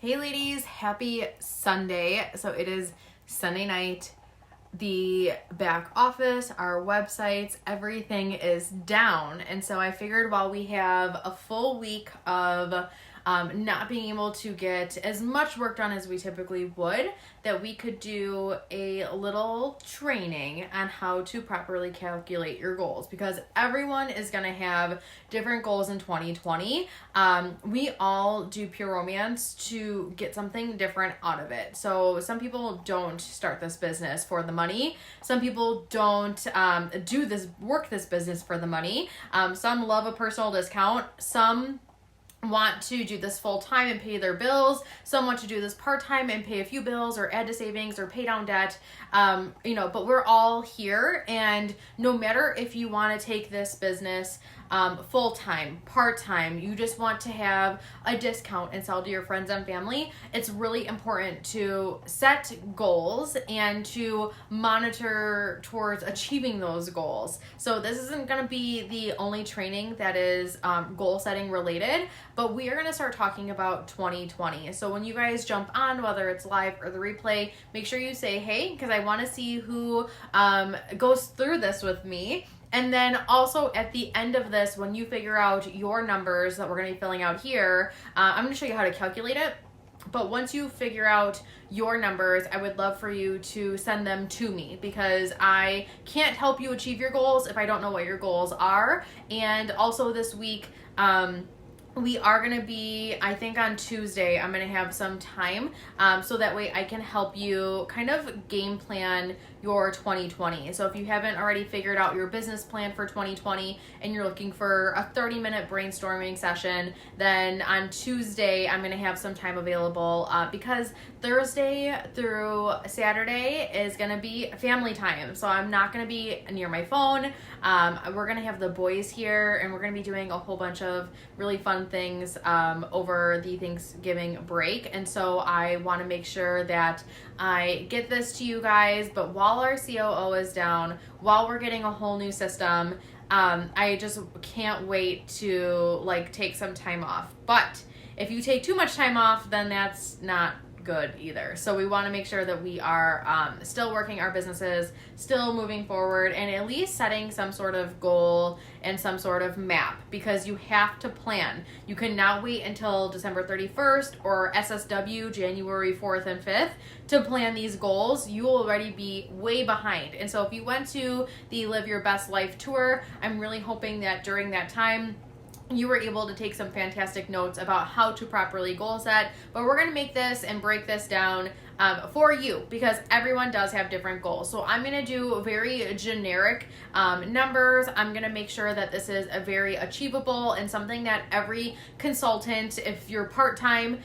Hey ladies, happy Sunday. So it is Sunday night. The back office, our websites, everything is down. And so I figured while we have a full week of not being able to get as much work done as we typically would, that we could do a little training on how to properly calculate your goals, because everyone is going to have different goals in 2020. We all do Pure Romance to get something different out of it. So some people don't start this business for the money. Some people don't work this business for the money. Some love a personal discount. Some want to do this full-time and pay their bills. Some want to do this part-time and pay a few bills or add to savings or pay down debt. But we're all here, and no matter if you want to take this business full-time, part-time, you just want to have a discount and sell to your friends and family, it's really important to set goals and to monitor towards achieving those goals. So this isn't going to be the only training that is goal setting related, but we are going to start talking about 2020. So when you guys jump on, whether it's live or the replay, make sure you say hey, because I want to see who goes through this with me. And then also at the end of this, when you figure out your numbers that we're going to be filling out here, I'm going to show you how to calculate it. But once you figure out your numbers, I would love for you to send them to me, because I can't help you achieve your goals if I don't know what your goals are. And also this week, we are going to be, I think on Tuesday, I'm going to have some time so that way I can help you kind of game plan your 2020. So if you haven't already figured out your business plan for 2020 and you're looking for a 30-minute brainstorming session, then on Tuesday, I'm going to have some time available because Thursday through Saturday is going to be family time. So I'm not going to be near my phone. We're going to have the boys here, and we're going to be doing a whole bunch of really fun things over the Thanksgiving break. And so I want to make sure that I get this to you guys, but while our COO is down, while we're getting a whole new system, I just can't wait to take some time off. But if you take too much time off, then that's not good either. So we want to make sure that we are still working our businesses, still moving forward, and at least setting some sort of goal and some sort of map, because you have to plan. You cannot wait until December 31st or SSW January 4th and 5th to plan these goals. You will already be way behind. And so if you went to the Live Your Best Life tour, I'm really hoping that during that time you were able to take some fantastic notes about how to properly goal set. But we're going to make this and break this down for you, because everyone does have different goals. So I'm going to do very generic numbers. I'm going to make sure that this is a very achievable and something that every consultant, if you're part-time,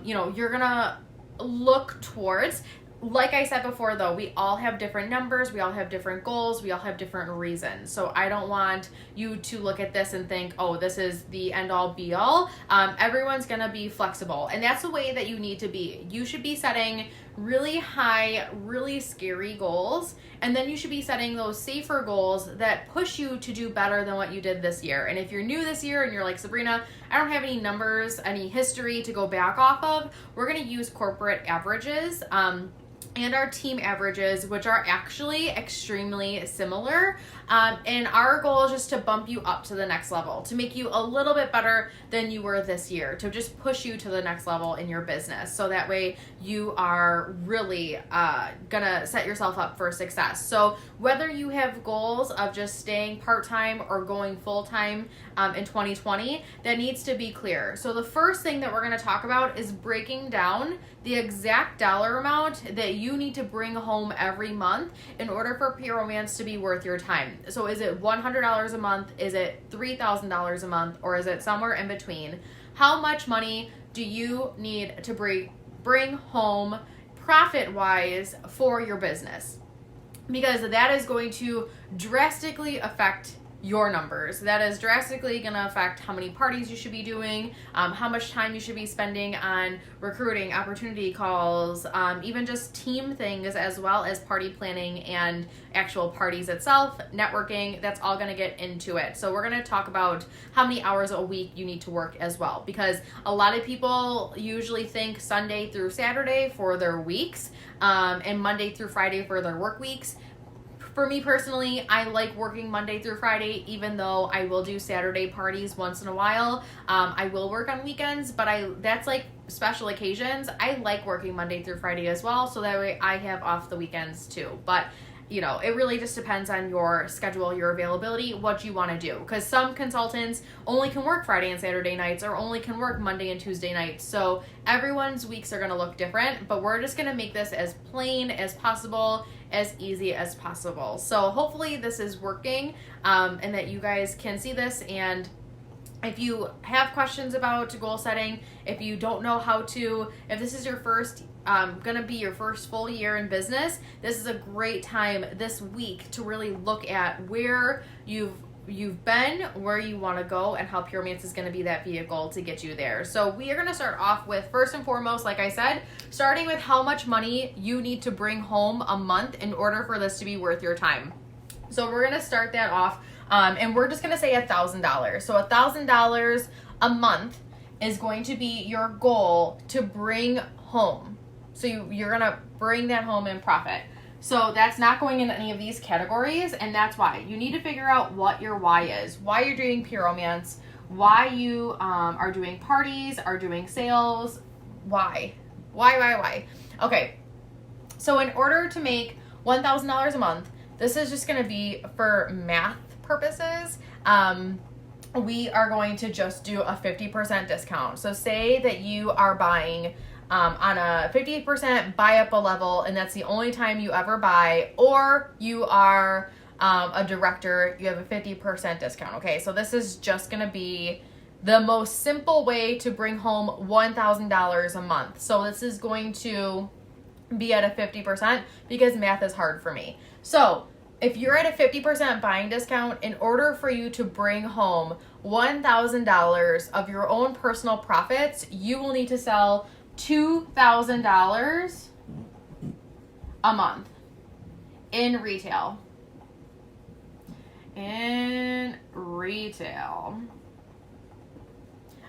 you're going to look towards. Like I said before, though, we all have different numbers, we all have different goals, we all have different reasons. So I don't want you to look at this and think, oh, this is the end-all be-all. Everyone's going to be flexible, and that's the way that you need to be. You should be setting really high, really scary goals, and then you should be setting those safer goals that push you to do better than what you did this year. And if you're new this year and you're like, Sabrina, I don't have any numbers, any history to go back off of, we're going to use corporate averages and our team averages, which are actually extremely similar. And our goal is just to bump you up to the next level, to make you a little bit better than you were this year, to just push you to the next level in your business. So that way you are really gonna set yourself up for success. So whether you have goals of just staying part-time or going full-time in 2020, that needs to be clear. So the first thing that we're gonna talk about is breaking down the exact dollar amount that you need to bring home every month in order for Pure Romance to be worth your time. So is it $100 a month? Is it $3,000 a month? Or is it somewhere in between? How much money do you need to bring home profit-wise for your business? Because that is going to drastically affect your numbers. That is drastically going to affect how many parties you should be doing, how much time you should be spending on recruiting, opportunity calls, even just team things, as well as party planning and actual parties itself, networking. That's all going to get into it. So we're going to talk about how many hours a week you need to work as well, because a lot of people usually think Sunday through Saturday for their weeks, and Monday through Friday for their work weeks. For me personally, I like working Monday through Friday, even though I will do Saturday parties once in a while. I will work on weekends, but that's like special occasions. I like working Monday through Friday as well, so that way I have off the weekends too. But you know, it really just depends on your schedule, your availability, what you want to do. Because some consultants only can work Friday and Saturday nights, or only can work Monday and Tuesday nights. So everyone's weeks are going to look different, but we're just going to make this as plain as possible, as easy as possible. So hopefully this is working, and that you guys can see this. And if you have questions about goal setting, if you don't know how to, if this is your first going to be your first full year in business, this is a great time this week to really look at where you've been, where you want to go, and how Puromance is going to be that vehicle to get you there. So we are going to start off with, first and foremost, like I said, starting with how much money you need to bring home a month in order for this to be worth your time. So we're going to start that off, and we're just going to say $1,000. So $1,000 a month is going to be your goal to bring home. So you're going to bring that home in profit. So that's not going in any of these categories, and that's why. You need to figure out what your why is, why you're doing Puromance, why you are doing parties, are doing sales, why? Okay, so in order to make $1,000 a month, this is just going to be for math purposes. We are going to just do a 50% discount. So say that you are buying on a 50% buy up a level, and that's the only time you ever buy, or you are a director, you have a 50% discount. Okay, so this is just going to be the most simple way to bring home $1,000 a month. So this is going to be at a 50% because math is hard for me. So if you're at a 50% buying discount, in order for you to bring home $1,000 of your own personal profits, you will need to sell $2,000 a month in retail.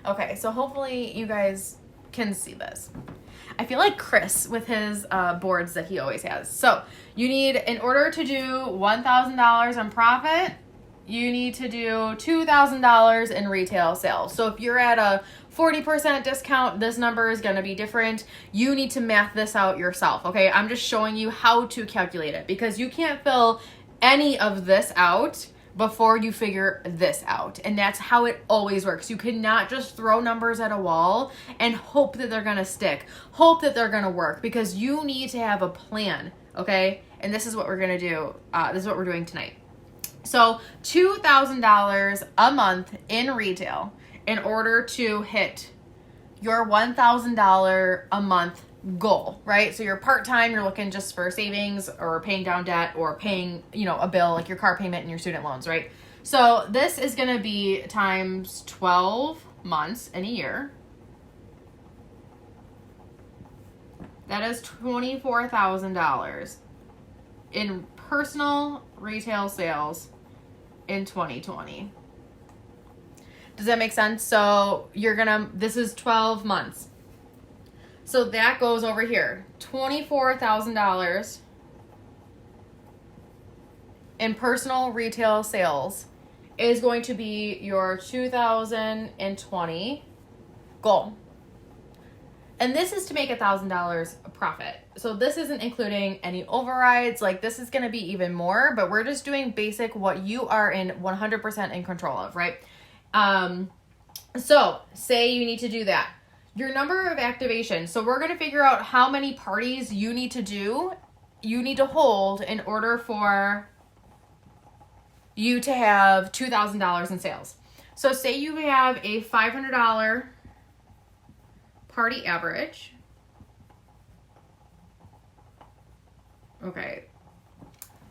Okay, so hopefully you guys can see this. I feel like Chris with his boards that he always has. So you need, in order to do $1,000 in profit, you need to do $2,000 in retail sales. So if you're at a 40% discount, this number is going to be different. You need to math this out yourself, okay? I'm just showing you how to calculate it, because you can't fill any of this out before you figure this out. And that's how it always works. You cannot just throw numbers at a wall and hope that they're going to stick, hope that they're going to work, because you need to have a plan, okay? And this is what we're going to do. This is what we're doing tonight. So $2,000 a month in retail in order to hit your $1,000 a month goal, right? So you're part-time, you're looking just for savings or paying down debt or paying, a bill like your car payment and your student loans, right? So this is going to be times 12 months in a year. That is $24,000 in personal retail sales in 2020. Does that make sense? So this is 12 months. So that goes over here. $24,000 in personal retail sales is going to be your 2020 goal. And this is to make $1,000 profit. So this isn't including any overrides. Like, this is going to be even more, but we're just doing basic what you are in 100% in control of, right? So say you need to do that. Your number of activations. So we're going to figure out how many parties you need to hold in order for you to have $2,000 in sales. So say you have a $500 party average. Okay.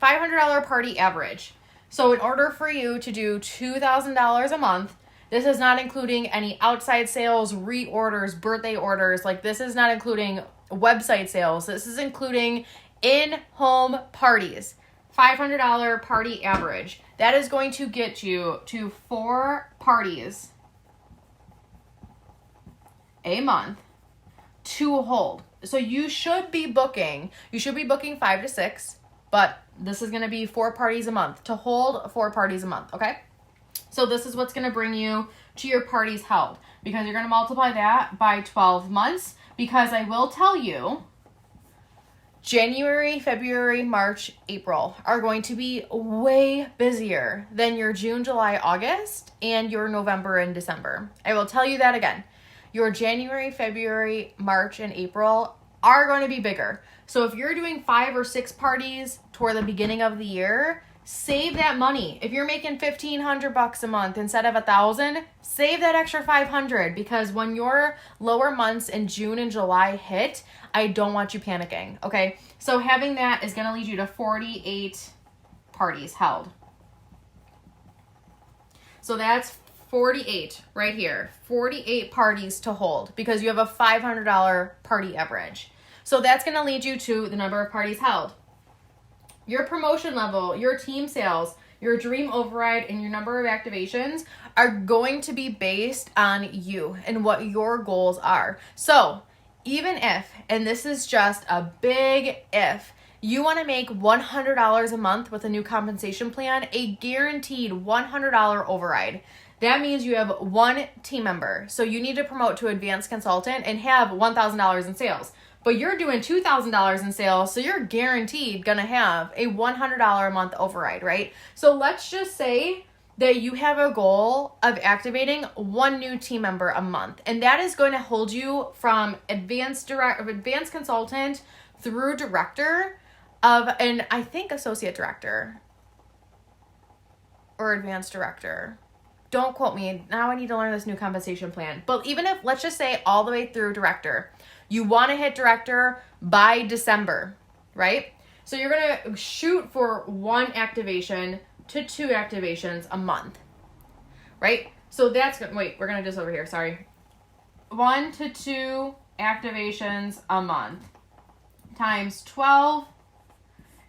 $500 party average. So in order for you to do $2,000 a month, this is not including any outside sales, reorders, birthday orders. Like, this is not including website sales. This is including in-home parties. $500 party average. That is going to get you to 4 parties a month to hold. So you should be booking 5 to 6, but this is going to be 4 parties a month to hold 4 parties a month, okay? So this is what's going to bring you to your parties held, because you're going to multiply that by 12 months, because I will tell you January, February, March, April are going to be way busier than your June, July, August, and your November and December. I will tell you that again. Your January, February, March, and April are going to be bigger. So if you're doing 5 or 6 parties toward the beginning of the year, save that money. If you're making $1,500 a month instead of $1,000, save that extra $500, because when your lower months in June and July hit, I don't want you panicking, okay? So having that is going to lead you to 48 parties held. So that's 48 right here. 48 parties to hold, because you have a $500 party average. So that's going to lead you to the number of parties held. Your promotion level, your team sales, your dream override, and your number of activations are going to be based on you and what your goals are. So even if, and this is just a big if, you want to make $100 a month with a new compensation plan, a guaranteed $100 override. That means you have 1 team member. So you need to promote to advanced consultant and have $1,000 in sales. But you're doing $2,000 in sales, so you're guaranteed going to have a $100 a month override, right? So let's just say that you have a goal of activating 1 new team member a month, and that is going to hold you from advanced consultant through director and I think associate director or advanced director. Don't quote me. Now I need to learn this new compensation plan. But even if, let's just say all the way through director, you want to hit director by December, right? So you're going to shoot for 1 activation to 2 activations a month, right? So that's, wait, we're going to do this over here, sorry. 1 to 2 activations a month times 12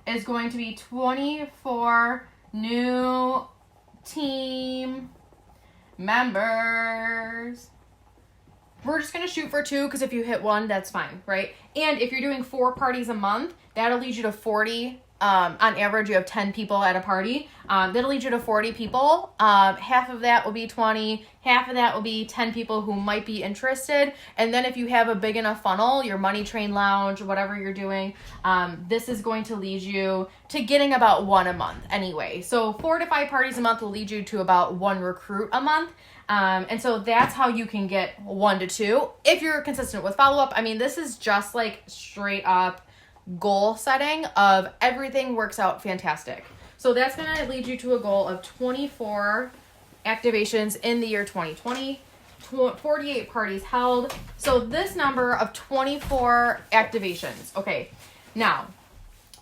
is going to be 24 new team members. We're just going to shoot for 2, because if you hit 1, that's fine, right? And if you're doing 4 parties a month, that'll lead you to 40. On average, you have 10 people at a party. That'll lead you to 40 people. Half of that will be 20. Half of that will be 10 people who might be interested. And then if you have a big enough funnel, your money train lounge, whatever you're doing, this is going to lead you to getting about 1 a month anyway. So 4 to 5 parties a month will lead you to about 1 recruit a month. And so that's how you can get 1 to 2 if you're consistent with follow-up. I mean, this is just like straight up goal setting of everything works out fantastic. So that's going to lead you to a goal of 24 activations in the year 2020, 48 parties held. So this number of 24 activations. Okay, now,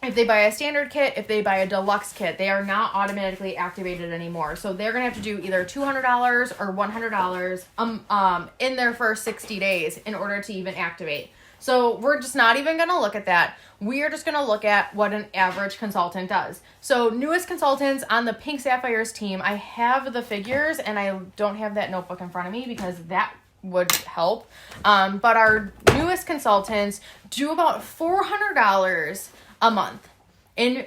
if they buy a standard kit, if they buy a deluxe kit, they are not automatically activated anymore. So they're going to have to do either $200 or $100 in their first 60 days in order to even activate. So we're just not even going to look at that. We are just going to look at what an average consultant does. So newest consultants on the Pink Sapphires team, I have the figures, and I don't have that notebook in front of me because that would help. But our newest consultants do about $400 a month in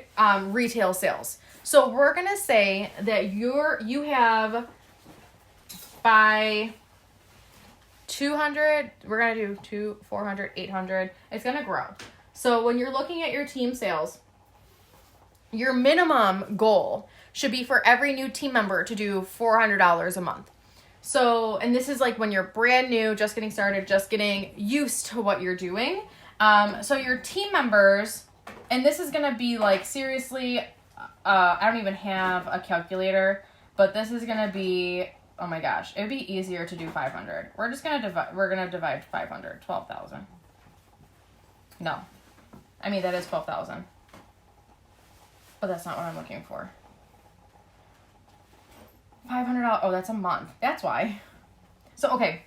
retail sales. So we're going to say that you have by 200, we're going to do 400, 800. It's going to grow. So when you're looking at your team sales, your minimum goal should be for every new team member to do $400 a month. So, and this is like when you're brand new, just getting started, just getting used to what you're doing. So your team members, and this is going to be like, seriously, I don't even have a calculator, but this is going to be, oh my gosh, it would be easier to do 500. We're just going to divide 500, 12,000. No. I mean, that is 12,000. But that's not what I'm looking for. $500. Oh, that's a month. That's why. So, okay.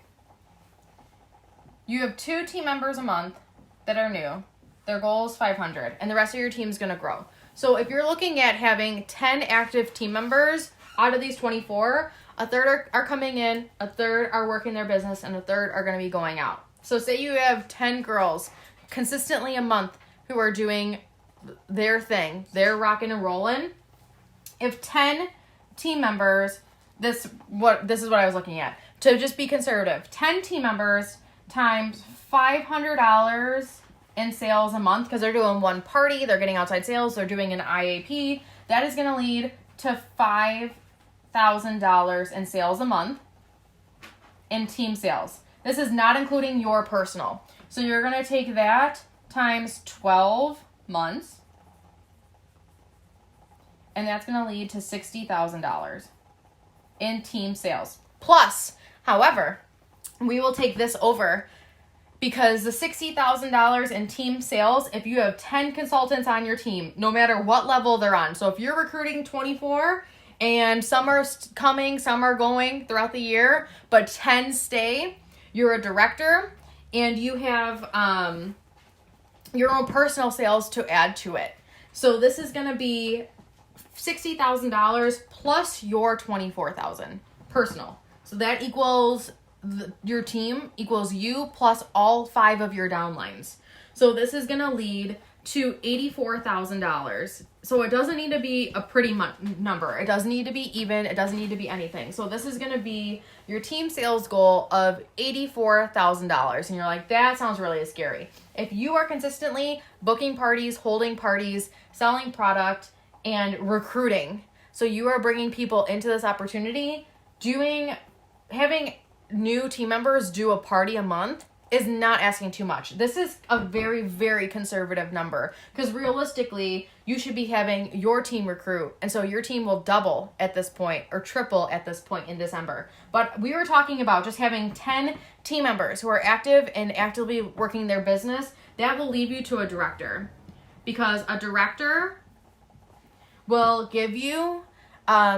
You have 2 team members a month that are new. Their goal is 500, and the rest of your team is going to grow. So if you're looking at having 10 active team members out of these 24, a third are coming in, a third are working their business, and a third are going to be going out. So say you have 10 girls consistently a month who are doing their thing. They're rocking and rolling. If 10 team members, this is what I was looking at. To just be conservative, 10 team members times $500 in sales a month, because they're doing one party, they're getting outside sales, they're doing an IAP, that is going to lead to $5,000 in sales a month in team sales. This is not including your personal. So you're going to take that times 12 months, and that's going to lead to $60,000 in team sales. Plus, however, we will take this over, because the $60,000 in team sales, if you have 10 consultants on your team, no matter what level they're on. So if you're recruiting 24 and some are coming, some are going throughout the year, but 10 stay, you're a director and you have your own personal sales to add to it. So this is going to be $60,000 plus your $24,000 personal. So that equals your team equals you plus all 5 of your downlines. So this is going to lead to $84,000. So it doesn't need to be a pretty number. It doesn't need to be even. It doesn't need to be anything. So this is going to be your team sales goal of $84,000. And you're like, that sounds really scary. If you are consistently booking parties, holding parties, selling product, and recruiting, so you are bringing people into this opportunity, having new team members do a party a month is not asking too much. This is a very, very conservative number, because realistically, you should be having your team recruit. And so your team will double at this point or triple at this point in December. But we were talking about just having 10 team members who are active and actively working their business. That will lead you to a director, because a director will give you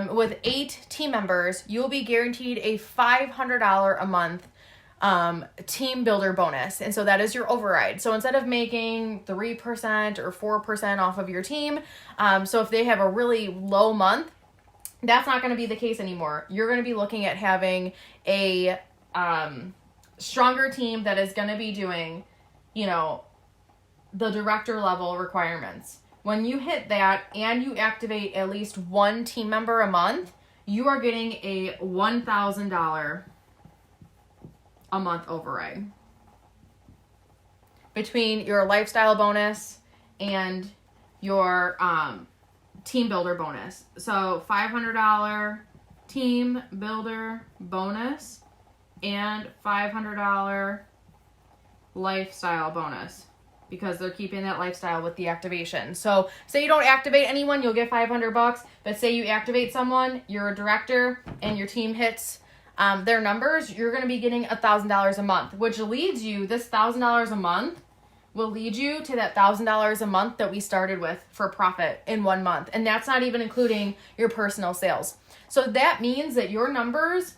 with 8 team members, you'll be guaranteed a $500 a month team builder bonus. And so that is your override. So instead of making 3% or 4% off of your team, so if they have a really low month, that's not going to be the case anymore. You're going to be looking at having a stronger team that is going to be doing, the director level requirements. When you hit that and you activate at least 1 team member a month, you are getting a $1,000 a month override between your lifestyle bonus and your team builder bonus. So $500 team builder bonus and $500 lifestyle bonus, because they're keeping that lifestyle with the activation. So say you don't activate anyone, you'll get $500, but say you activate someone, you're a director, and your team hits their numbers, you're going to be getting $1,000 a month, which leads you, this $1,000 a month will lead you to that $1,000 a month that we started with for profit in 1 month. And that's not even including your personal sales. So that means that your numbers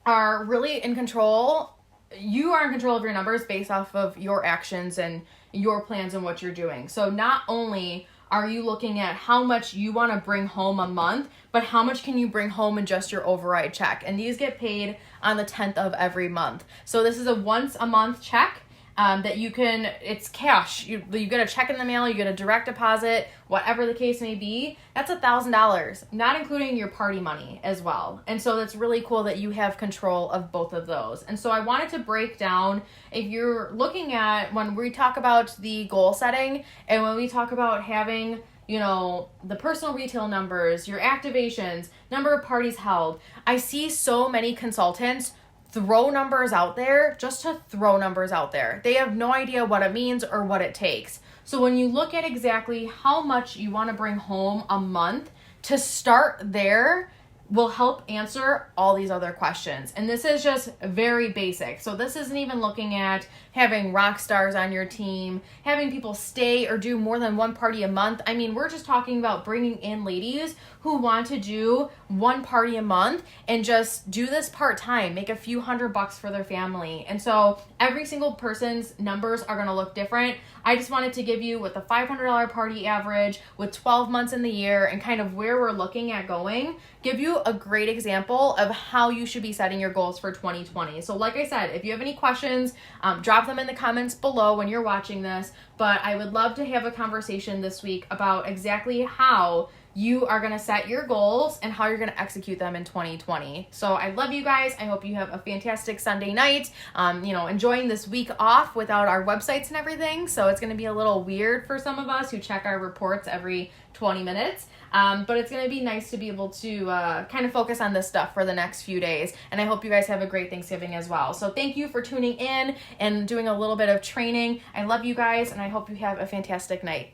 are really in control. You are in control of your numbers based off of your actions and your plans and what you're doing. So not only are you looking at how much you want to bring home a month, but how much can you bring home in just your override check. And these get paid on the 10th of every month. So this is a once a month check that you can, it's cash. You get a check in the mail, you get a direct deposit, whatever the case may be. That's $1,000, not including your party money as well. And so that's really cool that you have control of both of those. And so I wanted to break down, if you're looking at, when we talk about the goal setting and when we talk about having, the personal retail numbers, your activations, number of parties held, I see so many consultants throw numbers out there just to throw numbers out there. They have no idea what it means or what it takes. So when you look at exactly how much you want to bring home a month, to start there will help answer all these other questions. And this is just very basic. So this isn't even looking at having rock stars on your team, having people stay or do more than one party a month. I mean, we're just talking about bringing in ladies who want to do one party a month and just do this part-time, make a few $100 for their family. And so every single person's numbers are going to look different. I just wanted to give you with the $500 party average with 12 months in the year and kind of where we're looking at going, give you a great example of how you should be setting your goals for 2020. So like I said, if you have any questions, drop them in the comments below when you're watching this. But I would love to have a conversation this week about exactly how you are going to set your goals and how you're going to execute them in 2020. So I love you guys. I hope you have a fantastic Sunday night. Enjoying this week off without our websites and everything. So it's going to be a little weird for some of us who check our reports every 20 minutes. But it's going to be nice to be able to kind of focus on this stuff for the next few days. And I hope you guys have a great Thanksgiving as well. So thank you for tuning in and doing a little bit of training. I love you guys, and I hope you have a fantastic night.